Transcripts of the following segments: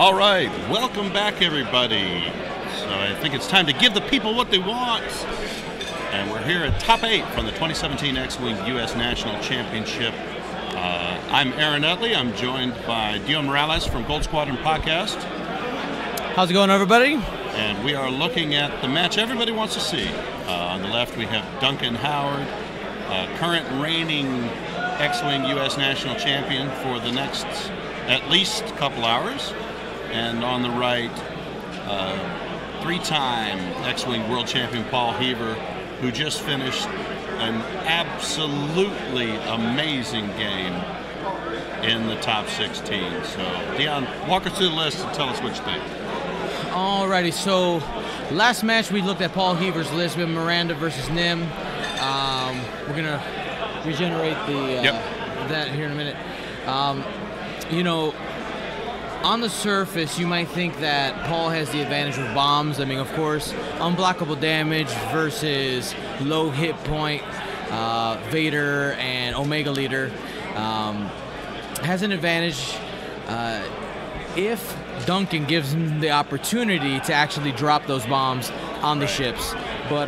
All right, welcome back, everybody. So I think it's time to give the people what they want. And we're here at Top 8 from the 2017 X-Wing U.S. National Championship. I'm Aaron Utley. I'm joined by Dio Morales from Gold Squadron Podcast. How's it going, everybody? And we are looking at the match everybody wants to see. On the left, we have Duncan Howard, current reigning X-Wing U.S. National Champion for the next at least couple hours. And on the right, three-time X-Wing World Champion Paul Heaver, who just finished an absolutely amazing game in the top 16. So, Dion, walk us through the list and tell us what you think. Alrighty, so last match we looked at Paul Heaver's list. We have Miranda versus Nim. We're going to regenerate that here in a minute. You know, on the surface, you might think that Paul has the advantage with bombs. I mean, of course, unblockable damage versus low hit point. Vader and Omega Leader has an advantage if Duncan gives him the opportunity to actually drop those bombs on the ships. But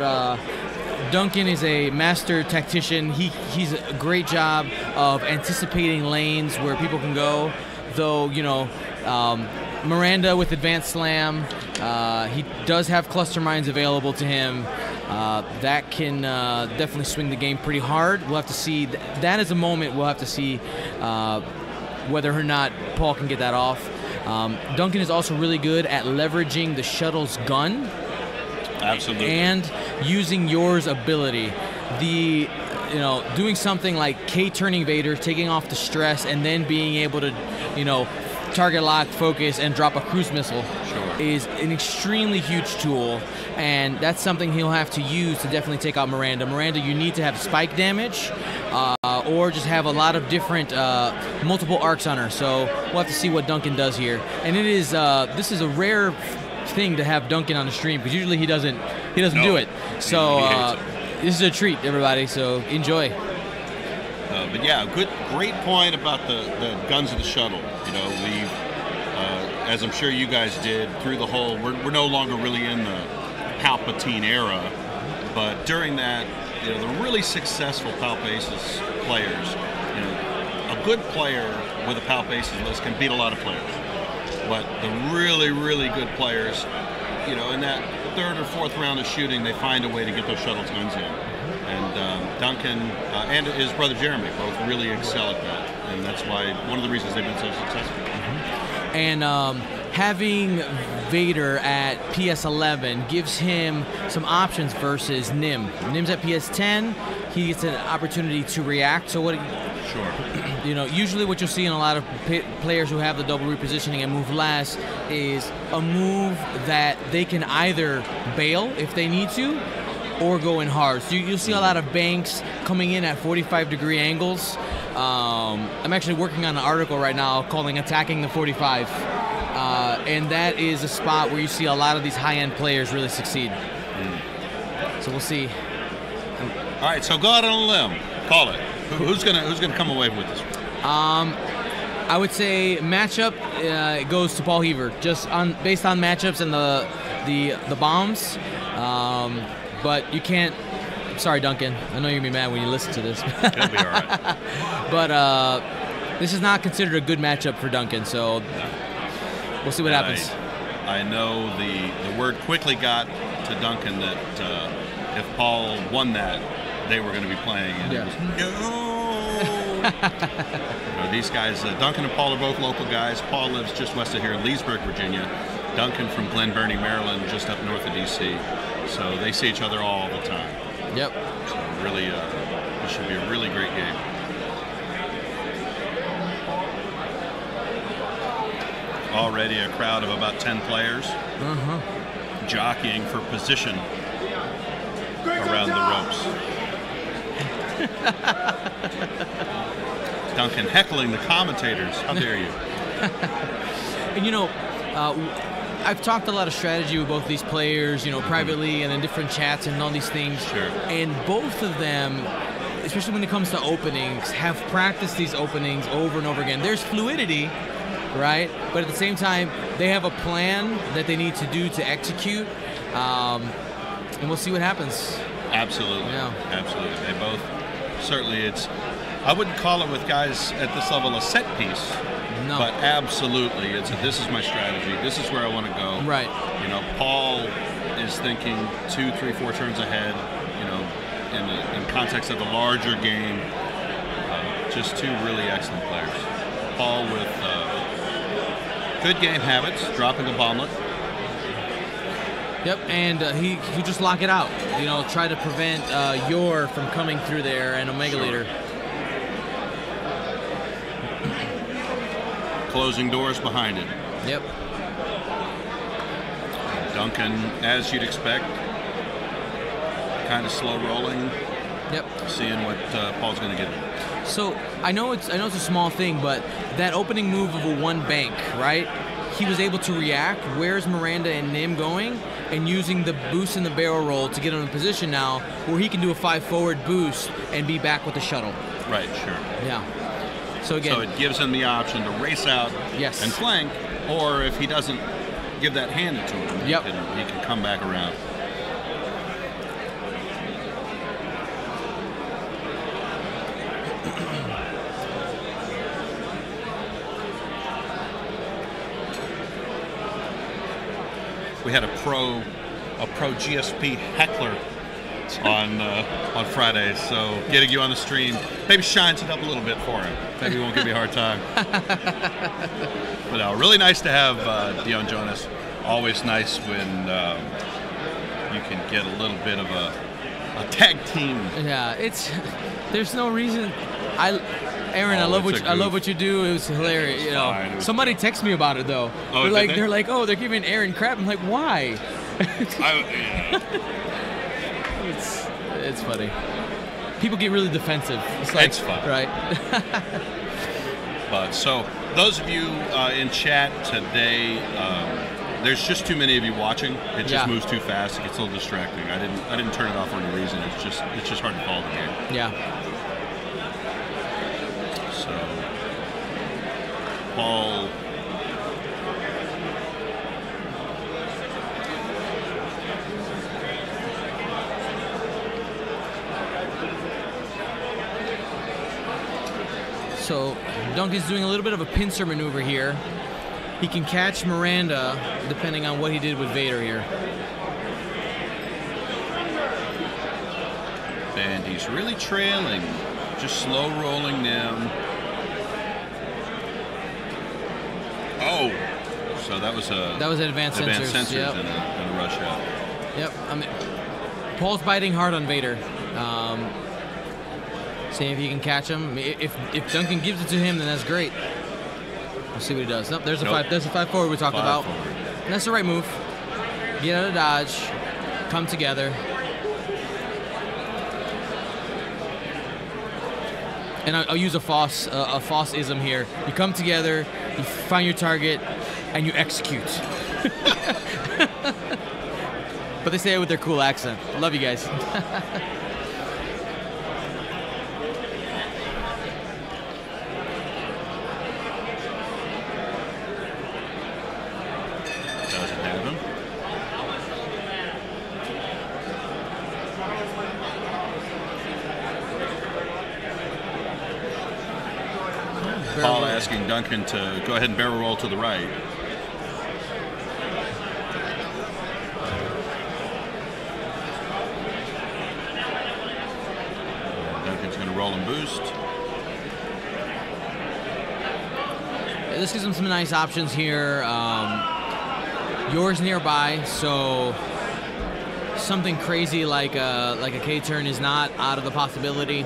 Duncan is a master tactician. He's a great job of anticipating lanes where people can go. Though, you know, Miranda with Advanced Slam, he does have cluster mines available to him. That can definitely swing the game pretty hard. We'll have to see. That is a moment we'll have to see whether or not Paul can get that off. Duncan is also really good at leveraging the shuttle's gun. Absolutely. And using yours ability. Doing something like K-turning Vader, taking off the stress, and then being able to, target lock, focus, and drop a cruise missile is an extremely huge tool, and that's something he'll have to use to definitely take out Miranda. Miranda, you need to have spike damage, or just have a lot of different multiple arcs on her. So we'll have to see what Duncan does here. And it is this is a rare thing to have Duncan on the stream, because usually he doesn't do it. So this is a treat, everybody. So enjoy. But yeah, great point about the guns of the shuttle. We've, as I'm sure you guys did, through the whole, we're no longer really in the Palpatine era, but during that, the really successful Palpaces players, a good player with a Palpaces list can beat a lot of players, but the really, really good players, in that third or fourth round of shooting, they find a way to get those shuttles guns in. And Duncan and his brother Jeremy both really excel at that, and that's why one of the reasons they've been so successful. And having Vader at PS11 gives him some options versus Nim. Nim's at PS10. He gets an opportunity to react. So usually what you'll see in a lot of players who have the double repositioning and move last is a move that they can either bail if they need to, or go in hard. So you'll see a lot of banks coming in at 45-degree angles. I'm actually working on an article right now calling Attacking the 45. And that is a spot where you see a lot of these high-end players really succeed. So we'll see. All right, so go out on a limb. Call it. Who's gonna come away with this? I would say matchup goes to Paul Heaver, just based on matchups and the bombs. But you can't. Sorry, Duncan. I know you're gonna be mad when you listen to this. It'll be all right. But this is not considered a good matchup for Duncan, so we'll see what happens. I know the word quickly got to Duncan that if Paul won that, they were going to be playing. And it was, no. These guys, Duncan and Paul are both local guys. Paul lives just west of here in Leesburg, Virginia. Duncan from Glen Burnie, Maryland, just up north of D.C. So they see each other all the time. Yep. So really, this should be a really great game. Already a crowd of about 10 players jockeying for position around the ropes. Duncan heckling the commentators. How dare you? And I've talked a lot of strategy with both these players, privately and in different chats and all these things. Sure. And both of them, especially when it comes to openings, have practiced these openings over and over again. There's fluidity, right? But at the same time, they have a plan that they need to do to execute, and we'll see what happens. Absolutely. Yeah. Absolutely. They both, certainly I wouldn't call it with guys at this level a set piece. No. But absolutely, this is my strategy. This is where I want to go. Right. You know, Paul is thinking 2, 3, 4 turns ahead, you know, in context of the larger game. Just two really excellent players. Paul with good game habits, dropping a bomblet. Yep, and he just lock it out. You know, try to prevent Yor from coming through there and Omega Leader. Closing doors behind it. Yep. Duncan, as you'd expect, kind of slow rolling. Yep. Seeing what Paul's going to give him. So I know it's a small thing, but that opening move of a 1 bank, right? He was able to react. Where's Miranda and Nim going? And using the boost in the barrel roll to get him in a position now where he can do a 5 forward boost and be back with the shuttle. Right, sure. Yeah. So again, so it gives him the option to race out yes. and flank, or if he doesn't give that handed to him, yep. he can come back around. We had a pro GSP heckler on Friday, so getting you on the stream maybe shines it up a little bit for him. Maybe he won't give me a hard time. But no, really nice to have Dion Jonas. Always nice when you can get a little bit of a tag team. Yeah, there's no reason. Aaron, I love what you do. It was hilarious. You know, somebody texted me about it though. Oh, they're like, oh, they're giving Aaron crap. I'm like, why? It's funny. People get really defensive. It's fun, right? But so those of you in chat today, there's just too many of you watching. It just moves too fast. It gets a little distracting. I didn't turn it off for any reason. It's just hard to follow the game. Yeah. Paul So Duncan's doing a little bit of a pincer maneuver here. He can catch Miranda depending on what he did with Vader here. And he's really trailing, just slow rolling them. Oh, so that was an advanced sensors yep. and a rush out. Yep. I mean, Paul's biting hard on Vader. See if he can catch him. I mean, if Duncan gives it to him, then that's great. We'll see what he does. Nope, there's a 5 forward we talked about. And that's the right move. Get out of dodge. Come together. And I'll use a Foss-ism here. You come together, you find your target, and you execute. But they say it with their cool accent. Love you guys. Doesn't have him. Paul asking Duncan to go ahead and barrel roll to the right. Duncan's going to roll and boost. This gives him some nice options here. Yours nearby, so something crazy like a K-turn is not out of the possibility.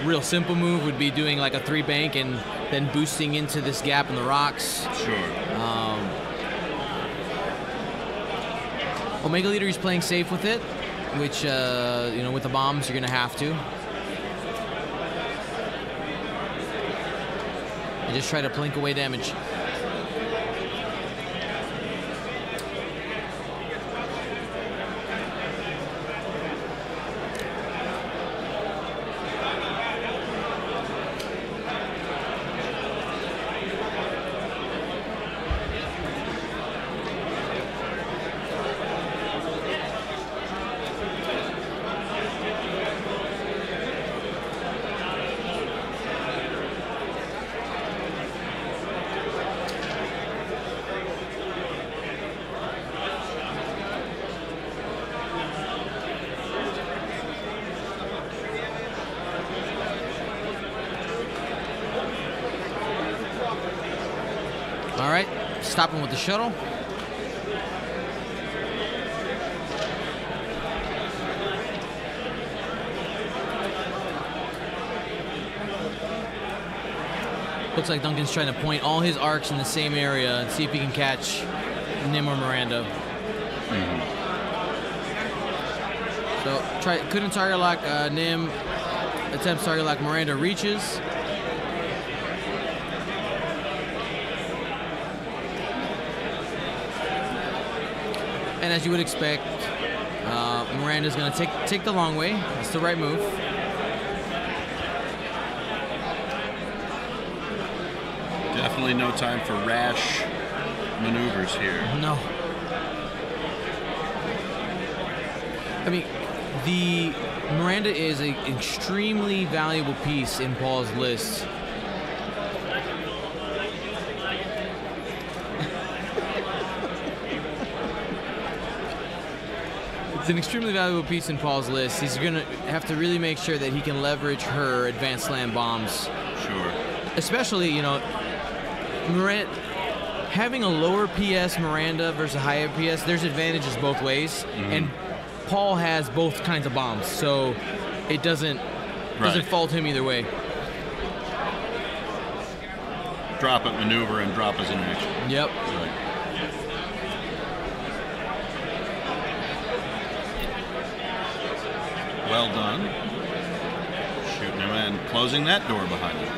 Real simple move would be doing like a 3 bank and then boosting into this gap in the rocks. Sure. Omega Leader is playing safe with it, which you know, with the bombs you're gonna have to. And just try to plink away damage. stop him with the shuttle. Looks like Duncan's trying to point all his arcs in the same area and see if he can catch Nim or Miranda. So couldn't target lock Nim. Attempts target lock Miranda, reaches. And as you would expect, Miranda's going to take the long way. That's the right move. Definitely no time for rash maneuvers here. No. I mean, the Miranda is an extremely valuable piece in Paul's list. It's an extremely valuable piece in Paul's list. He's going to have to really make sure that he can leverage her advanced slam bombs. Sure. Especially, you know, having a lower PS Miranda versus a higher PS, there's advantages both ways. And Paul has both kinds of bombs, so it doesn't fault him either way. Drop it maneuver and drop as an action. Yep. Right. Well done. Shooting him and closing that door behind him.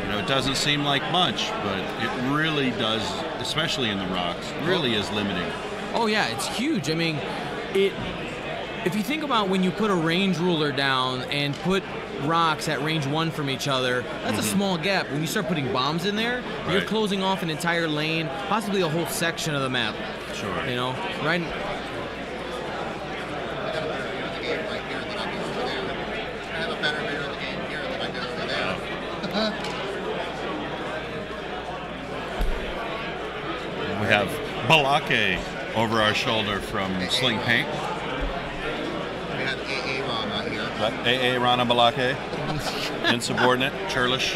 You know, it doesn't seem like much, but it really does, especially in the rocks, really is limiting. Oh yeah, it's huge. I mean, if you think about when you put a range ruler down and put rocks at range 1 from each other, that's a small gap. When you start putting bombs in there, you're closing off an entire lane, possibly a whole section of the map. Sure. You know, right? We have Balake over our shoulder from Sling Paint. We have AA Rana here. What? AA Rana Balake. Insubordinate, churlish.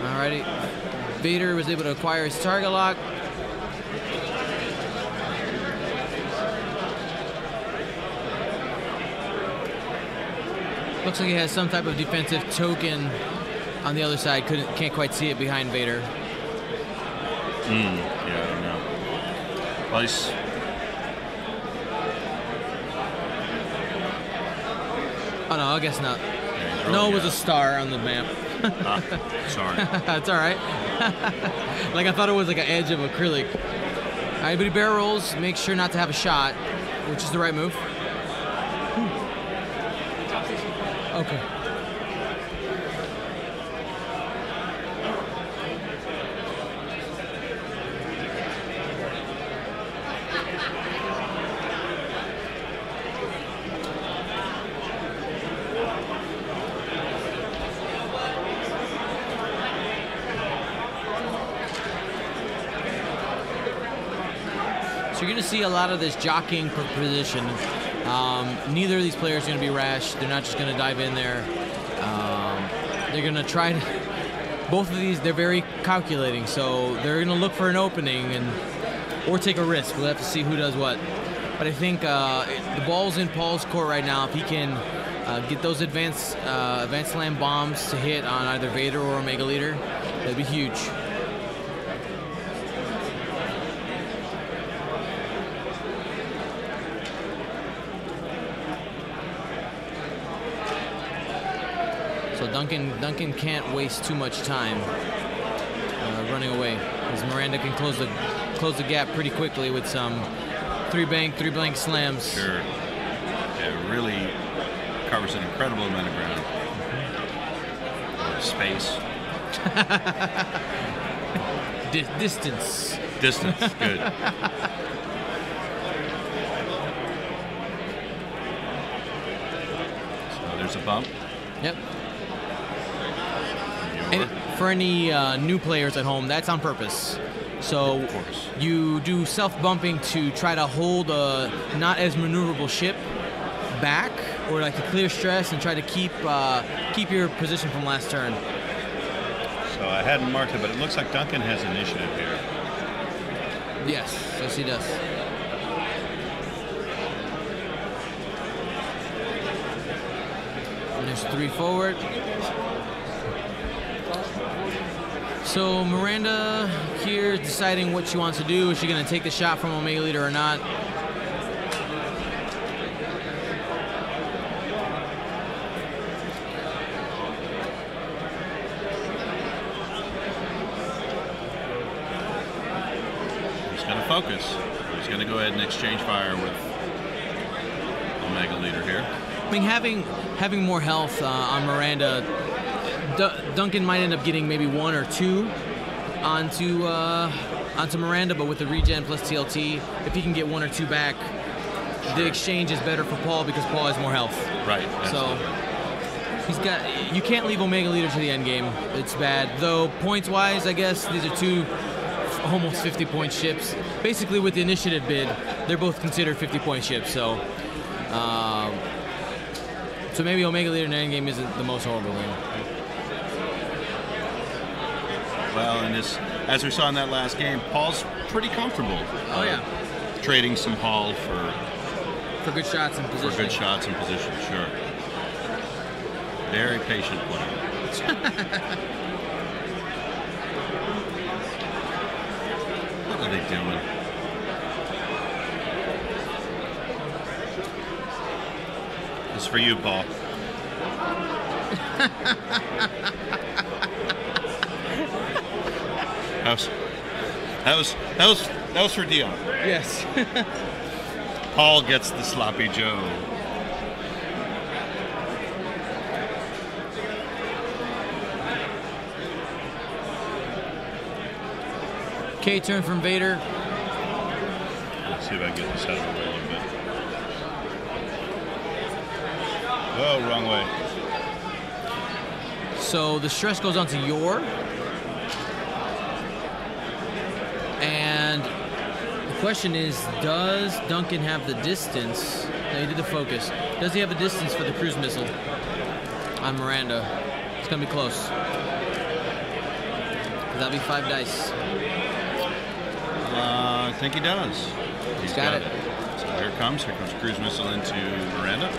Alrighty. Vader was able to acquire his target lock. Looks like he has some type of defensive token on the other side. Can't quite see it behind Vader. Yeah, I don't know. Place. Oh no, I guess not. Yeah, really no, it was a star on the map. Sorry. It's all right. Like I thought it was like an edge of acrylic. All right, but he barrel rolls. Make sure not to have a shot, which is the right move. Okay. So you're going to see a lot of this jockeying for position. Neither of these players are going to be rash. They're not just going to dive in there. They're going to try to... Both of these, they're very calculating. So they're going to look for an opening or take a risk. We'll have to see who does what. But I think the ball's in Paul's court right now. If he can get those advanced slam bombs to hit on either Vader or Omega Leader, that'd be huge. So Duncan can't waste too much time running away, because Miranda can close the gap pretty quickly with some three blank slams. Sure. Yeah, it really covers an incredible amount of ground. Space. Distance. Distance. Good. So there's a bump. Yep. And for any new players at home, that's on purpose. So you do self-bumping to try to hold a not as maneuverable ship, back or like to clear stress and try to keep your position from last turn. So I hadn't marked it, but it looks like Duncan has initiative here. Yes, he does. And there's 3 forward. So Miranda here is deciding what she wants to do. Is she going to take the shot from Omega Leader or not? He's going to focus. He's going to go ahead and exchange fire with Omega Leader here. I mean, having more health on Miranda, Duncan might end up getting maybe 1 or 2 onto Miranda, but with the regen plus TLT, if he can get 1 or 2 back, the exchange is better for Paul because Paul has more health. Right. So you can't leave Omega Leader to the end game. It's bad. Though points-wise, I guess these are 2 almost 50-point ships. Basically, with the initiative bid, they're both considered 50-point ships. So maybe Omega Leader in the end game isn't the most horrible thing. Well, and as we saw in that last game, Paul's pretty comfortable. Oh yeah. Trading some Paul for good shots and position. For good shots and position, sure. Very patient player. What are they doing? This is for you, Paul. That was for Dion. Yes. Paul gets the sloppy Joe. K turn from Vader. Let's see if I can get this out of the way a little bit. Oh, wrong way. So the stress goes on to Yor. And the question is, does Duncan have the distance? No, he did the focus. Does he have the distance for the cruise missile on Miranda? It's going to be close. That'll be 5 dice. I think he does. He's got it. So here comes cruise missile into Miranda.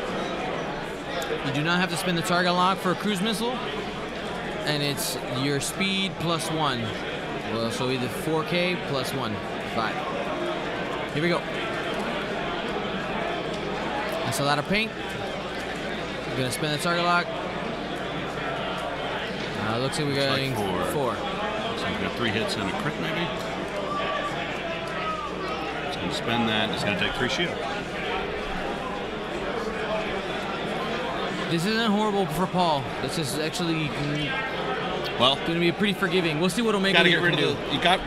You do not have to spend the target lock for a cruise missile, and it's your speed plus 1. Well, so either 4K plus 1, 5. Here we go. That's a lot of paint. We're gonna spend the target lock. Looks like we're getting 4. So we've got 3 hits and a crit, maybe. It's gonna spend that. It's gonna take 3 shield. This isn't horrible for Paul. This is actually well going to be pretty forgiving. We'll see what Omega Leader can do.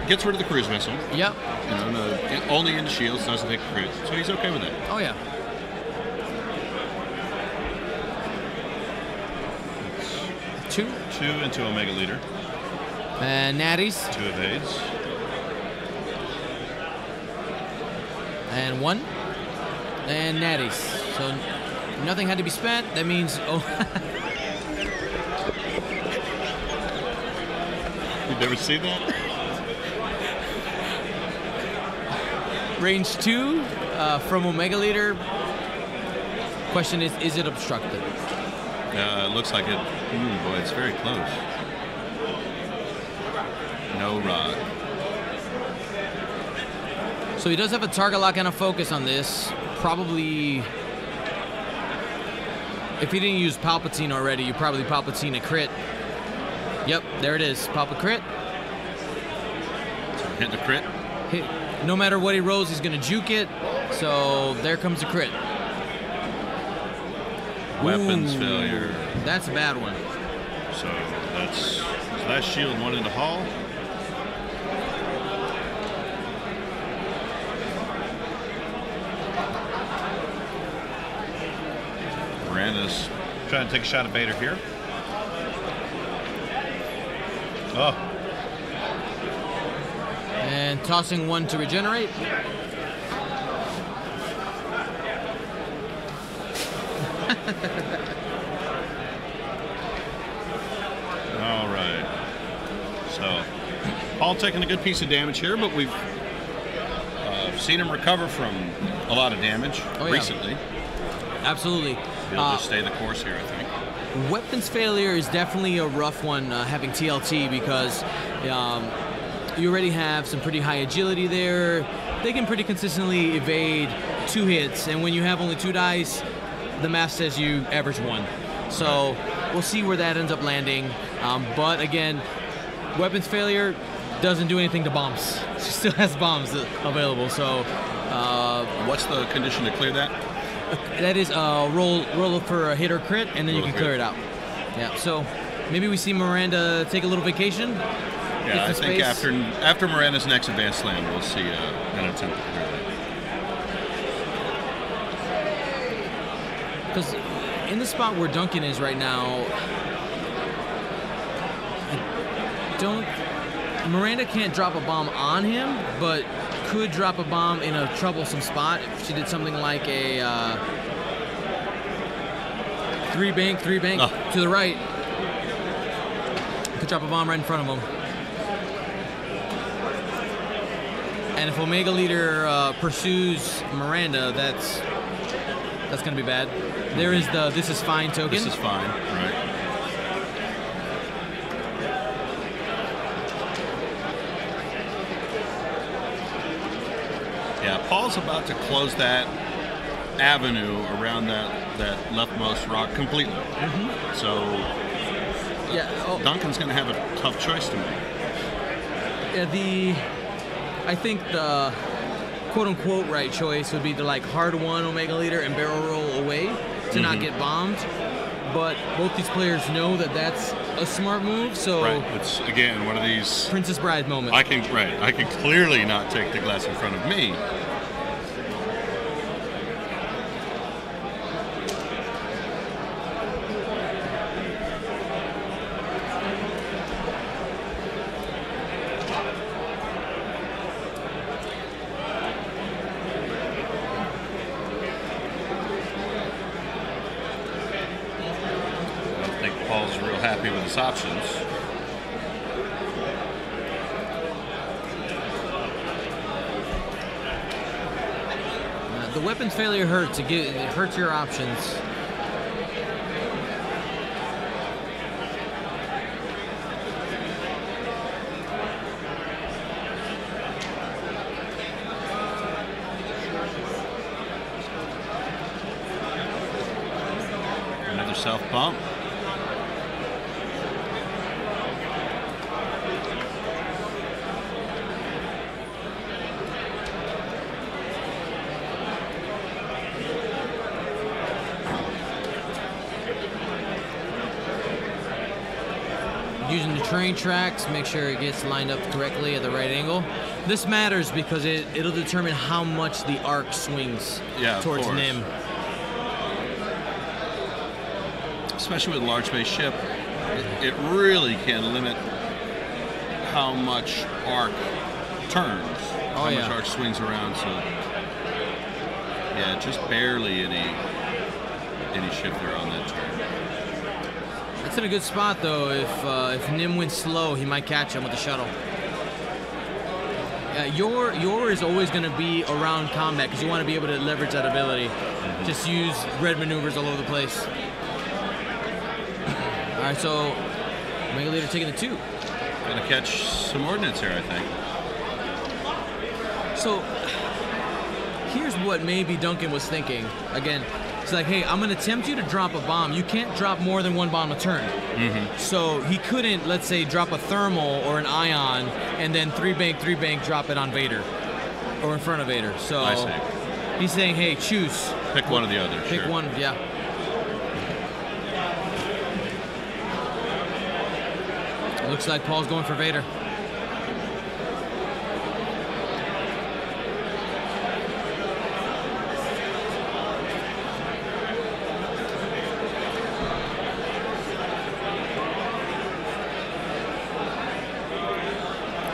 Gets rid of the cruise missile. Yep. You know, only into shields, doesn't take the crit, so he's okay with that. Oh yeah. Two into Omega Leader. And Natties. 2 evades. And 1. And Natties. So nothing had to be spent. That means You've never seen that? Range 2 from Omega Leader. Question is it obstructed? It looks like it. Boy, it's very close. No rod. So he does have a target lock and a focus on this. Probably, if he didn't use Palpatine already, you probably Palpatine a crit. Yep, there it is. Pop a crit. So hit the crit. No matter what he rolls, he's going to juke it. So there comes the crit. Weapons failure. That's a bad one. So that's last shield, 1 into Hall. Miranda's trying to take a shot at Vader here. Oh. And tossing 1 to regenerate. All right. So, Paul taking a good piece of damage here, but we've seen him recover from a lot of damage recently. Absolutely. He'll just stay the course here, I think. Weapons failure is definitely a rough one having TLT because you already have some pretty high agility there. They can pretty consistently evade 2 hits, and when you have only 2 dice, the math says you average 1. So we'll see where that ends up landing. But again, weapons failure doesn't do anything to bombs. She still has bombs available. So what's the condition to clear that? That is roll for a hit or crit, and then you can clear it out. Yeah. So maybe we see Miranda take a little vacation. Yeah, I think after Miranda's next advanced slam, we'll see an attempt to clear that. Because in the spot where Duncan is right now, Miranda can't drop a bomb on him, but could drop a bomb in a troublesome spot if she did something like a 3-bank to the right. Could drop a bomb right in front of him. And if Omega Leader pursues Miranda, that's going to be bad. There is the "this is fine" token. This is fine, right? Yeah, Paul's about to close that avenue around that leftmost rock completely. So Duncan's going to have a tough choice to make. I think the quote-unquote right choice would be to like hard 1 Omega Leader and barrel roll away to not get bombed. But both these players know that that's a smart move. So it's again one of these Princess Bride moments. I can clearly not take the glass in front of me. Paul's real happy with his options. The weapons failure hurts. It hurts your options. Another self bump. Using the train tracks, make sure it gets lined up correctly at the right angle. This matters because it'll determine how much the arc swings towards Nim. Especially with a large base ship, it really can limit how much arc turns, how much arc swings around. So yeah, just barely any shift there on that turn. That's in a good spot though. If Nim went slow, he might catch him with the shuttle. Your is always going to be around combat because you want to be able to leverage that ability. Just use red maneuvers all over the place. All right, so Omega Leader taking the 2. Gonna catch some ordnance here, I think. So here's what maybe Duncan was thinking. Again, it's like, hey, I'm going to tempt you to drop a bomb. You can't drop more than 1 bomb a turn. So he couldn't, let's say, drop a thermal or an ion and then 3-bank drop it on Vader or in front of Vader. So I see. He's saying, hey, choose. Pick one or the other. Pick one, yeah. Looks like Paul's going for Vader.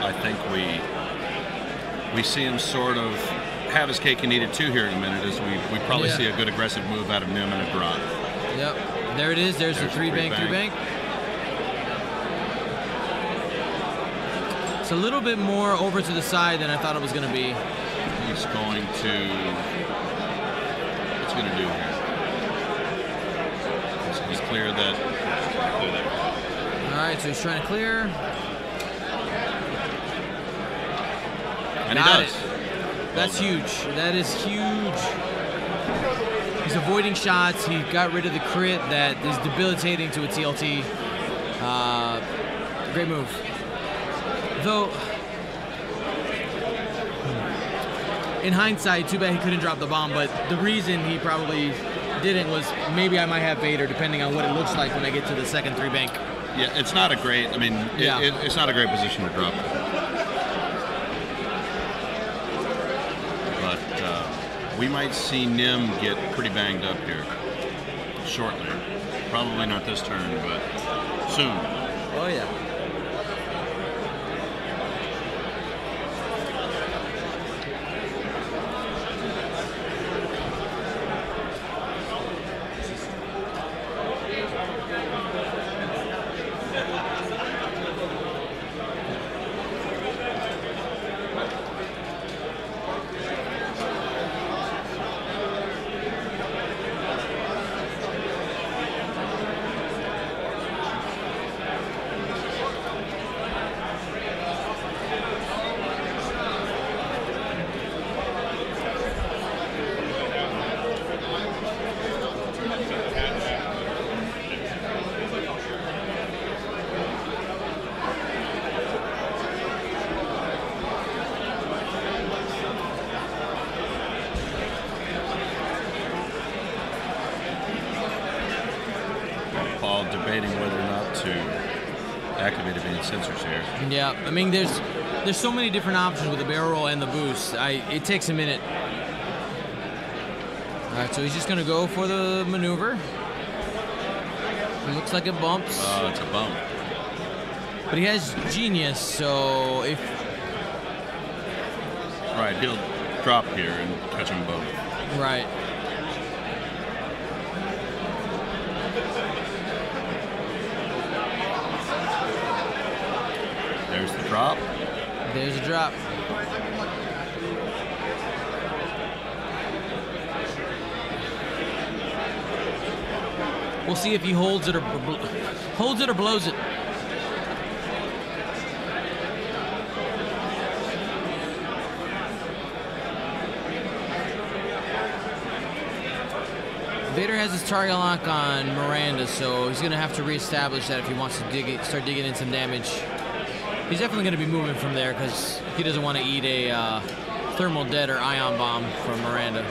I think we see him sort of have his cake and eat it too here in a minute, as we probably see a good aggressive move out of Nim and a drop. Yep. There it is. There's the three bank. It's a little bit more over to the side than I thought it was going to be. He's going to... What's he going to do here? He's clear that... All right, so he's trying to clear. And he does. That's huge. That is huge. He's avoiding shots. He got rid of the crit that is debilitating to a TLT. Great move. Though, in hindsight, too bad he couldn't drop the bomb, but the reason he probably didn't was maybe I might have Vader, depending on what it looks like when I get to the second three bank. Yeah, it's not a great, I mean, it's not a great position to drop. But we might see Nim get pretty banged up here shortly. Probably not this turn, but soon. Oh, yeah. Debating whether or not to activate advanced sensors here. Yeah, I mean, there's so many different options with the barrel roll and the boost. It takes a minute. All right, so he's just gonna go for the maneuver. It looks like it bumps. Oh, it's a bump. But he has genius, so if... Right, he'll drop here and catch them both. Right. There's the drop. There's a drop. We'll see if he holds it or blows it. Vader has his target lock on Miranda, so he's going to have to reestablish that if he wants to start digging in some damage. He's definitely going to be moving from there because he doesn't want to eat a thermal dead or ion bomb from Miranda.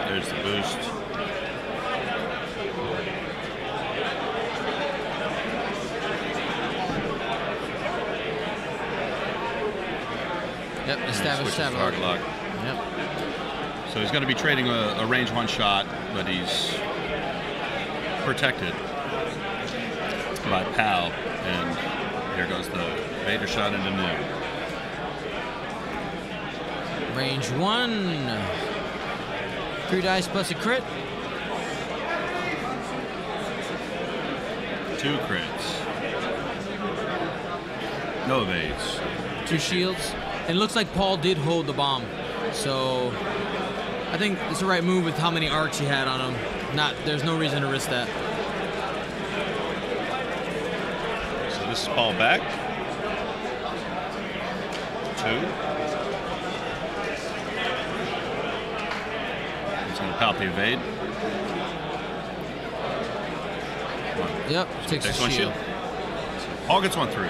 There's the boost. Yep, established target lock. Yep. So he's going to be trading a range one shot, but he's protected by PAL, and here goes the Vader shot into Nim. Range one. 3 dice plus a crit. 2 crits. No evades. 2 shields. And it looks like Paul did hold the bomb. So I think it's the right move with how many arcs he had on him. There's no reason to risk that. So this is Paul back. 2. He's going to pop the evade. 1. Yep, takes one shield. Paul gets 1 through.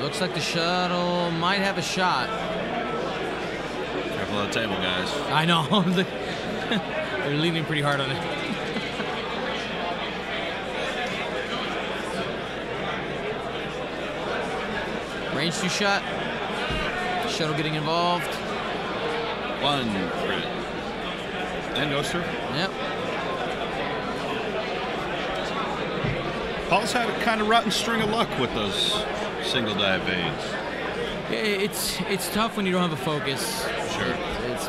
Looks like the shuttle might have a shot. Careful of the table, guys. I know. They're leaning pretty hard on it. Range 2 shot. Shuttle getting involved. 1 crit. And goes through. Yep. Paul's had a kind of rotten string of luck with those single die evades. It's tough when you don't have a focus. Sure. It's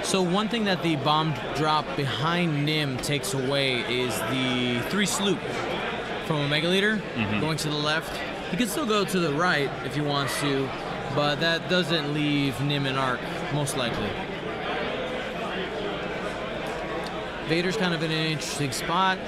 So one thing that the bomb drop behind Nim takes away is the 3 sloop from Omega Leader going to the left. He can still go to the right if he wants to, but that doesn't leave Nim in arc, most likely. Vader's kind of in an interesting spot.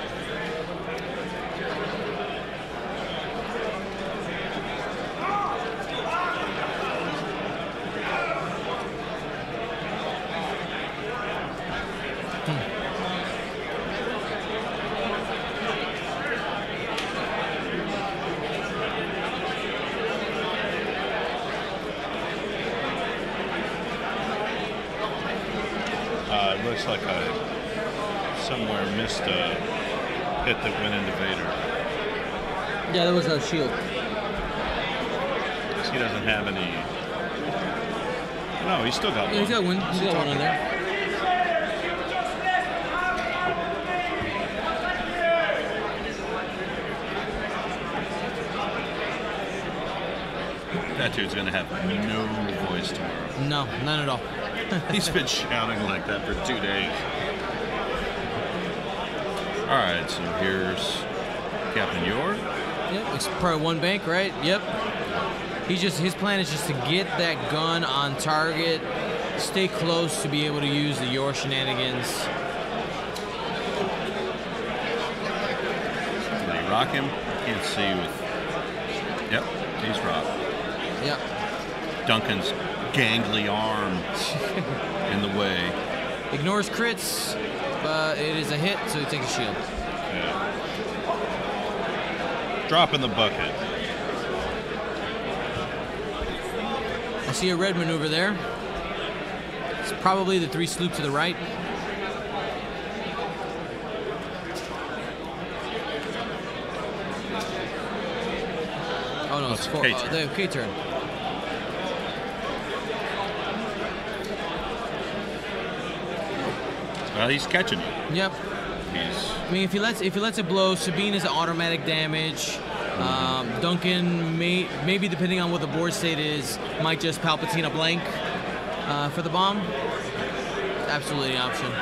It looks like I somewhere missed a hit that went into Vader. Yeah, that was a shield. He doesn't have any. No, he's still got one. Yeah, he's got one. He's got one on there. That dude's gonna have no voice tomorrow. No, none at all. He's been shouting like that for 2 days. All right, so here's Captain Yor. Yep, it's probably 1 bank, right? Yep. His plan is just to get that gun on target, stay close to be able to use the Yor shenanigans. Did he rock him? Can't see with. Yep, he's rocked. Yep. Duncan's gangly arm in the way. Ignores crits, but it is a hit, so he takes a shield. Yeah. Drop in the bucket. I see a red maneuver there. It's probably the 3 sloop to the right. Oh no, it's 4. The K-turn. Well, he's catching it. Yep. I mean, if he lets it blow, Sabine is automatic damage. Duncan maybe depending on what the board state is, might just Palpatine a blank for the bomb. Absolutely an option.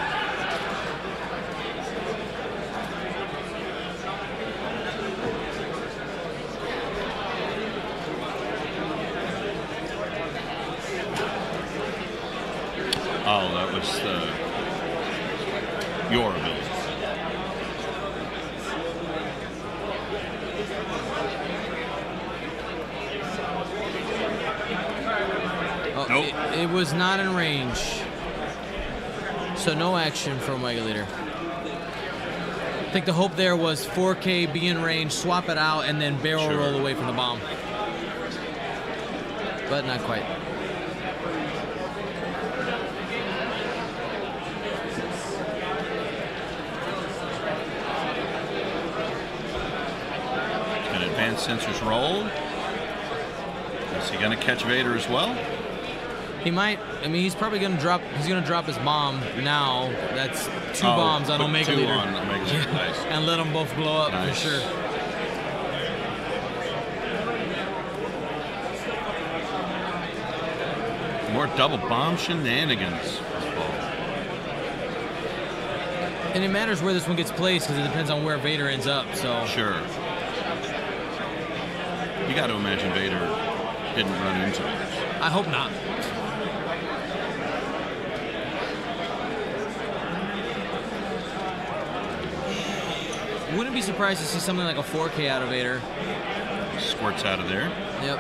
Oh, that was your ability. Oh, Nope. It was not in range. So no action for Omega Leader. I think the hope there was 4K, be in range, swap it out, and then barrel roll away from the bomb. But not quite. An advanced sensors rolled. Is he going to catch Vader as well? He might. I mean, he's probably going to drop. He's going to drop his bomb now. That's 2 bombs on Omega Leader. On Omega Leader. Nice. And let them both blow up for sure. More double bomb shenanigans. And it matters where this one gets placed because it depends on where Vader ends up. So sure. You got to imagine Vader didn't run into it. I hope not. Wouldn't be surprised to see something like a 4K out of Vader. Squirts out of there. Yep.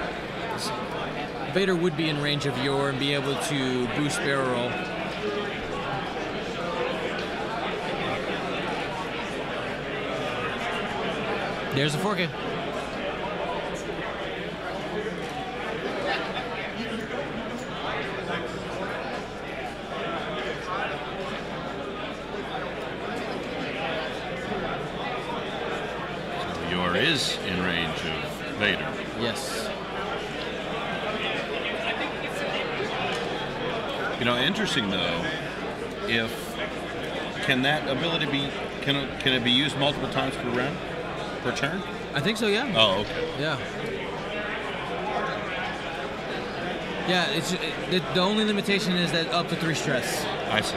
Vader would be in range of Yor and be able to boost barrel roll. There's a 4K. Yes. You know, interesting though. Can that ability be can it be used multiple times per round, per turn? I think so. Yeah. Oh, okay. Yeah. Yeah. The only limitation is that up to 3 stress. I see.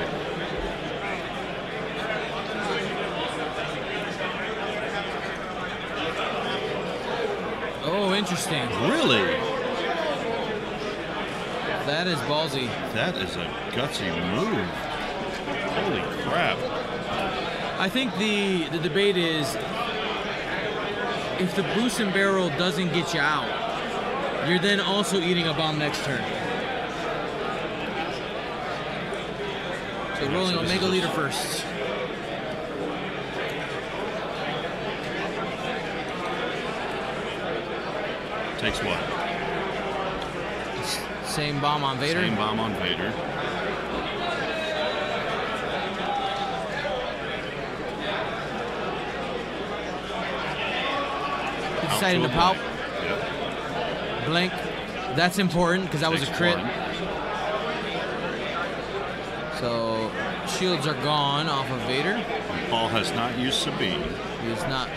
Oh, interesting. Really? That is ballsy. That is a gutsy move. Holy crap. I think the debate is if the boost and barrel doesn't get you out, you're then also eating a bomb next turn. So rolling Omega Leader first. Takes what? Same bomb on Vader. Same bomb on Vader. Deciding to pop. Yep. Blink. That's important because that was a crit. One. So shields are gone off of Vader. And Paul has not used Sabine. He's not.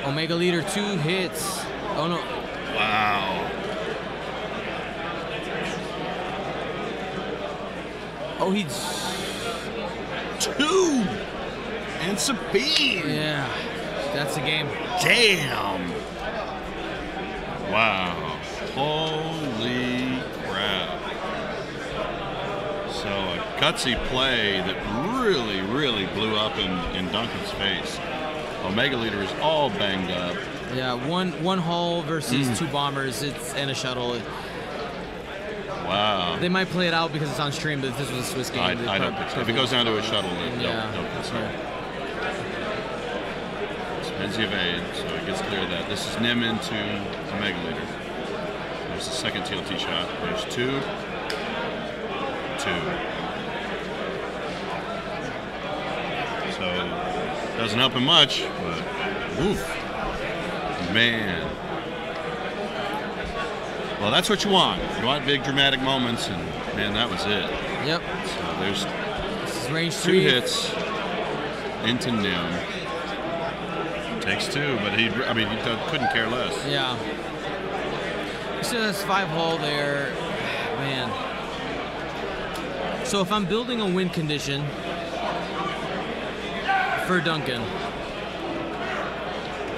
Omega Leader 2 hits. Oh no. Wow. Oh, he's 2 and Sabine. yeah. That's the game. Damn. Wow. Holy crap. So a gutsy play that really, really blew up in Duncan's face. Omega Leader is all banged up. Yeah, one hull versus 2 bombers. And a shuttle. Wow. They might play it out because it's on stream, but if this was a Swiss game, I don't think so. If it goes down to a shuttle, then yeah. they'll consider. Spends the evade, so it gets clear that this is Nim into Omega Leader. There's the second TLT shot. There's 2. 2. So doesn't help him much, but oof. Man. Well, that's what you want. You want big dramatic moments, and man, that was it. Yep. So there's This is range 2 3. hits into Nim. Takes 2, but he couldn't care less. Yeah. So that's 5 hull there. Man. So if I'm building a win condition for Duncan,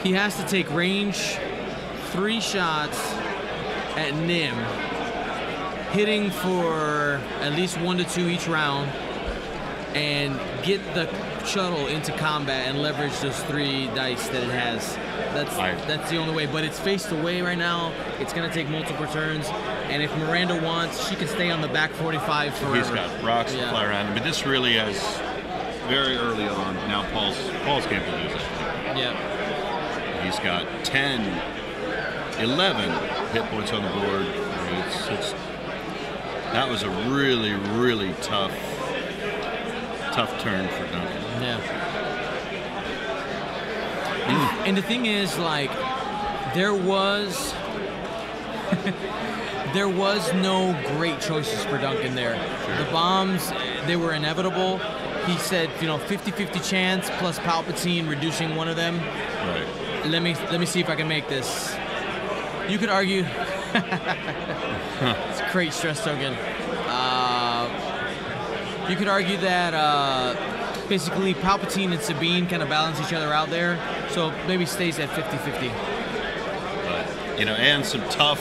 he has to take range 3 shots at Nim, hitting for at least 1 to 2 each round, and get the shuttle into combat and leverage those 3 dice that it has. That's the only way. But it's faced away right now. It's going to take multiple turns. And if Miranda wants, she can stay on the back 45 forever. He's got rocks to fly around him, but this really has very early on. Now Paul's game to lose it. Yeah. He's got 10, 11 hit points on the board. That was a really, really tough turn for Duncan. Yeah. And the thing is, like, there was no great choices for Duncan there. Sure. The bombs, they were inevitable. He said, 50-50 chance plus Palpatine reducing one of them. Right. Let me see if I can make this. You could argue it's a great stress token. You could argue that basically Palpatine and Sabine kind of balance each other out there, so maybe stays at 50-50. But and some tough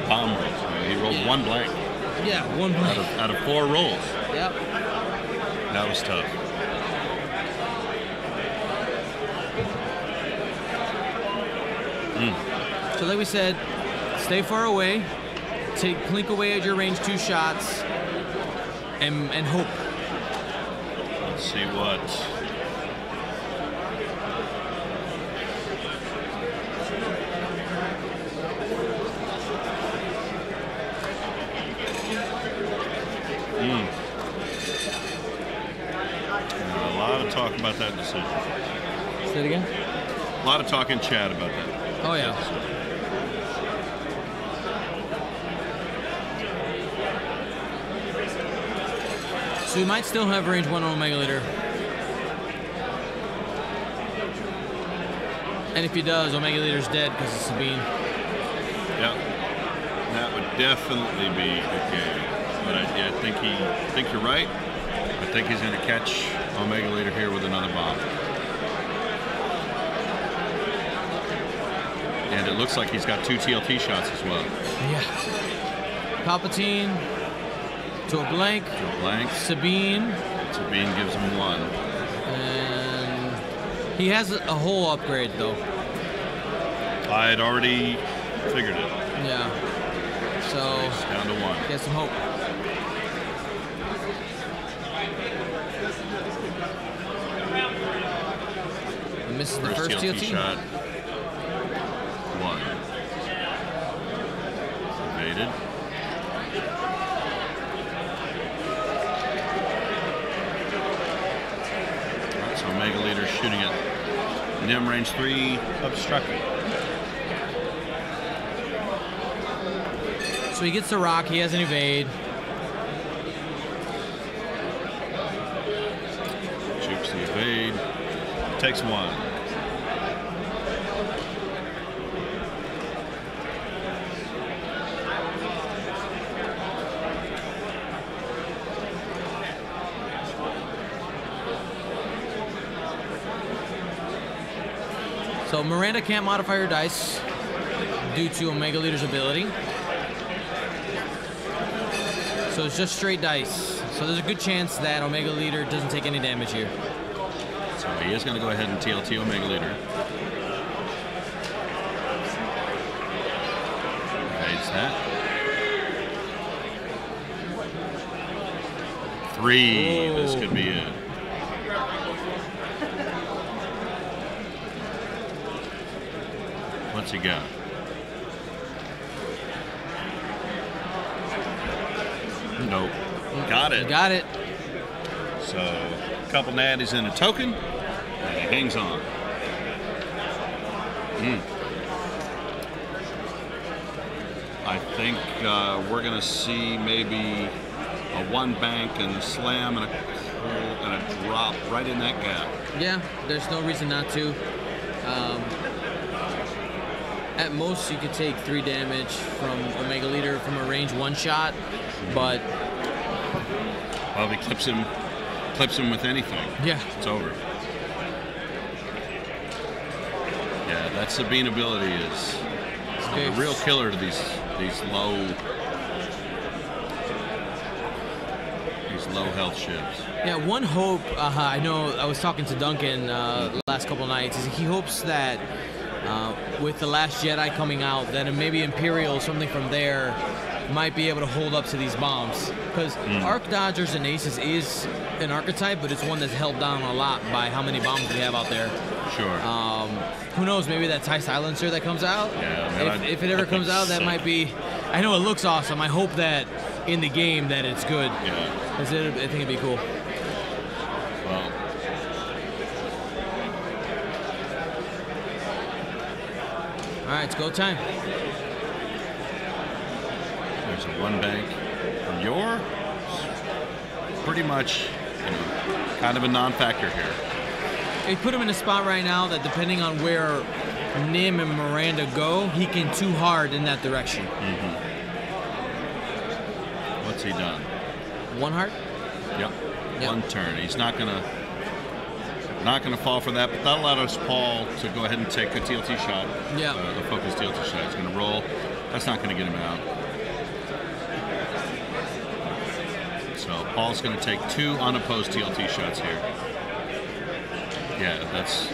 bomb rolls. He rolled 1 blank. Yeah, 1 blank out of 4 rolls. Yep. That was tough. So like we said, stay far away, blink away at your range 2 shots, and hope. Let's see what. A lot of talk about that decision. Say it again? A lot of talk in chat about that. Oh, yeah. So he might still have range 1 on Omega Leader. And if he does, Omega Leader's dead because it's Sabine. Yeah. That would definitely be the game. But I think you're right. I think he's going to catch Omega Leader here with another bomb. And it looks like he's got 2 TLT shots as well. Yeah. Palpatine to a blank. To a blank. Sabine. Sabine gives him 1. And he has a whole upgrade, though. I had already figured it. Yeah. So he's down to 1. Get some hope. And misses the first TLT shot. 1. Evaded. Right, so Omega Leader shooting it. Nim range 3 obstructed. So he gets the rock, he has an evade. Jukes the evade. Takes 1. So Miranda can't modify her dice due to Omega Leader's ability. So it's just straight dice. So there's a good chance that Omega Leader doesn't take any damage here. So he is going to go ahead and TLT Omega Leader. Evades that. 3. This could be it. What's he got? Nope. Got it. Got it. So, a couple natties and a token, and he hangs on. I think we're going to see maybe a 1 bank and a slam and a drop right in that gap. Yeah, there's no reason not to. At most, you could take 3 damage from Omega Leader from a range 1 shot, but well, if he clips him with anything, yeah, it's over. Yeah, that Sabine ability is a real killer to these low health ships. Yeah, one hope. I know I was talking to Duncan the last couple nights. Is he hopes that with the Last Jedi coming out, that maybe Imperial, something from there, might be able to hold up to these bombs. Because Arc Dodgers and Aces is an archetype, but it's one that's held down a lot by how many bombs we have out there. Sure. Who knows? Maybe that TIE Silencer that comes out. Yeah, man, if it ever comes out, that might be. I know it looks awesome. I hope that in the game that it's good. Yeah. I think it'd be cool. Well. All right, it's go time. There's a 1 bank. You're pretty much, kind of a non-factor here. They put him in a spot right now that depending on where Nim and Miranda go, he can too hard in that direction. What's he done? 1 heart? Yep. 1 turn. He's not gonna fall for that, but that allowed Paul to go ahead and take a TLT shot. Yeah. The focus TLT shot. He's gonna roll. That's not gonna get him out. So Paul's gonna take 2 unopposed TLT shots here. Yeah, that's.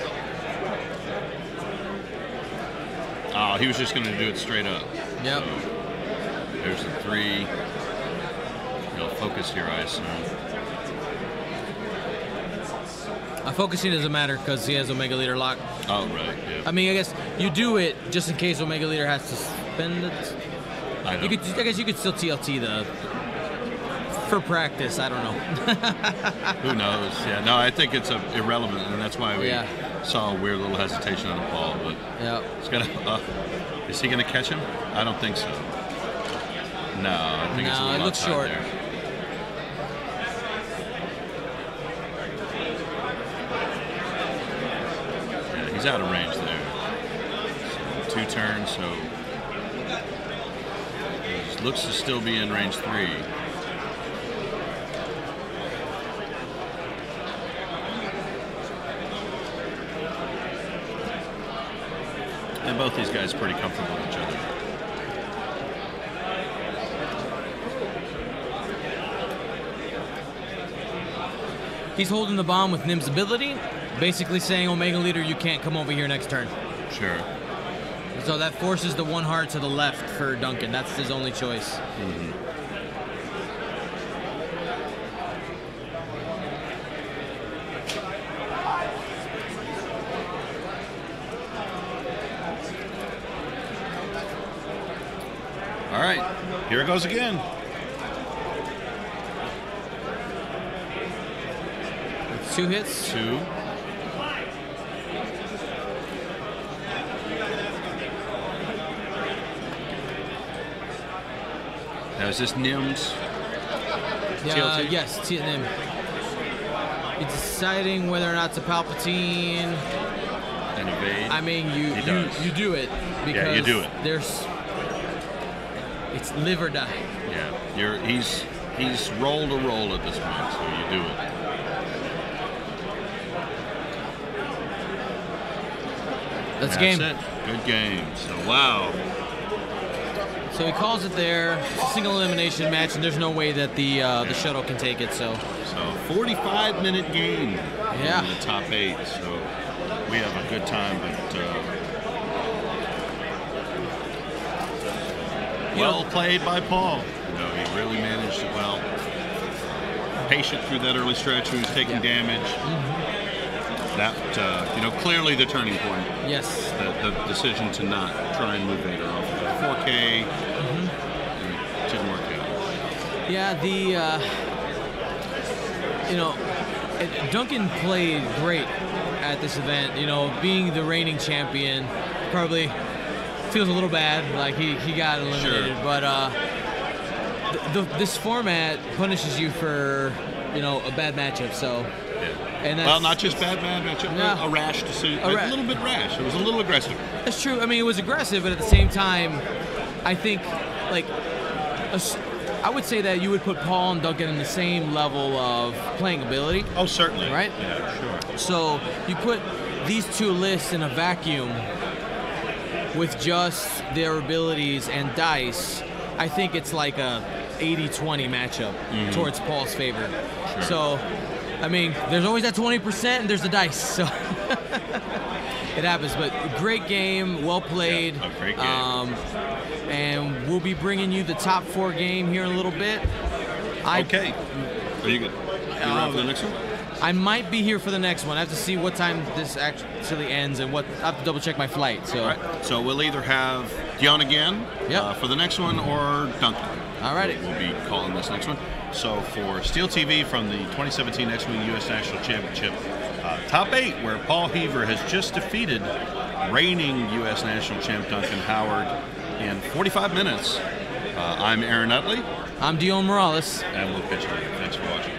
Oh, he was just gonna do it straight up. Yep. So there's the 3. He'll focus here, I assume. Focusing doesn't matter because he has Omega Leader lock. Oh, right, yeah. I mean, I guess you do it just in case Omega Leader has to spend it. I guess you could still TLT for practice. I don't know. Who knows? Yeah, no, I think it's irrelevant, and that's why we Saw a weird little hesitation on the ball, but it's gonna. Is he gonna catch him? I don't think so. No, I think it's a little it looks outside short. there. Yeah, he's out of range there. So 2 turns, so he looks to still be in range 3. And both these guys are pretty comfortable with each other. He's holding the bomb with Nim's ability, basically saying, Omega Leader, you can't come over here next turn. Sure. So that forces the 1 heart to the left for Duncan. That's his only choice. Mm-hmm. All right, here it goes again. It's 2 hits. 2. Now is this Nim's TLT? Yes, Nim. He's deciding whether or not to Palpatine. And evade. I mean, you do it because you do it. It's live or die. Yeah, he's roll to roll at this point, so you do it. That's game. It. Good game. So wow. So he calls it there. It's a single elimination match, and there's no way that the shuttle can take it. So 45-minute game. Yeah. In the top 8. So we have a good time, but. Well played by Paul. You know, he really managed it well. Patient through that early stretch when he was taking damage. Mm-hmm. That, clearly the turning point. Yes. The decision to not try and move Vader off of the 4K. Mm-hmm. It didn't work out. Yeah, Duncan played great at this event. You know, being the reigning champion, probably feels a little bad, like he got eliminated. Sure. But this format punishes you for a bad matchup. So Yeah. and well, not just bad matchup, Yeah. a rash decision. A little bit rash. It was a little aggressive. That's true. I mean, it was aggressive, but at the same time, I think I would say that you would put Paul and Duncan in the same level of playing ability. Oh, certainly. Right? Yeah, sure. So you put these 2 lists in a vacuum with just their abilities and dice. I think it's like a 80-20 matchup towards Paul's favor. Sure. So, I mean, there's always that 20% and there's the dice. So it happens. But great game, well played. Yeah, a great game. And we'll be bringing you the top 4 game here in a little bit. Okay. Are you good? You around for the next one? I might be here for the next one. I have to see what time this actually ends and I have to double check my flight. So, all right. So we'll either have Dion again for the next one or Duncan. All righty. We'll be calling this next one. So for Steel TV from the 2017 X-Wing U.S. National Championship Top 8, where Paul Heaver has just defeated reigning U.S. National Champ Duncan Howard in 45 minutes. I'm Aaron Utley. I'm Dion Morales. And we'll pitch it later. Thanks for watching.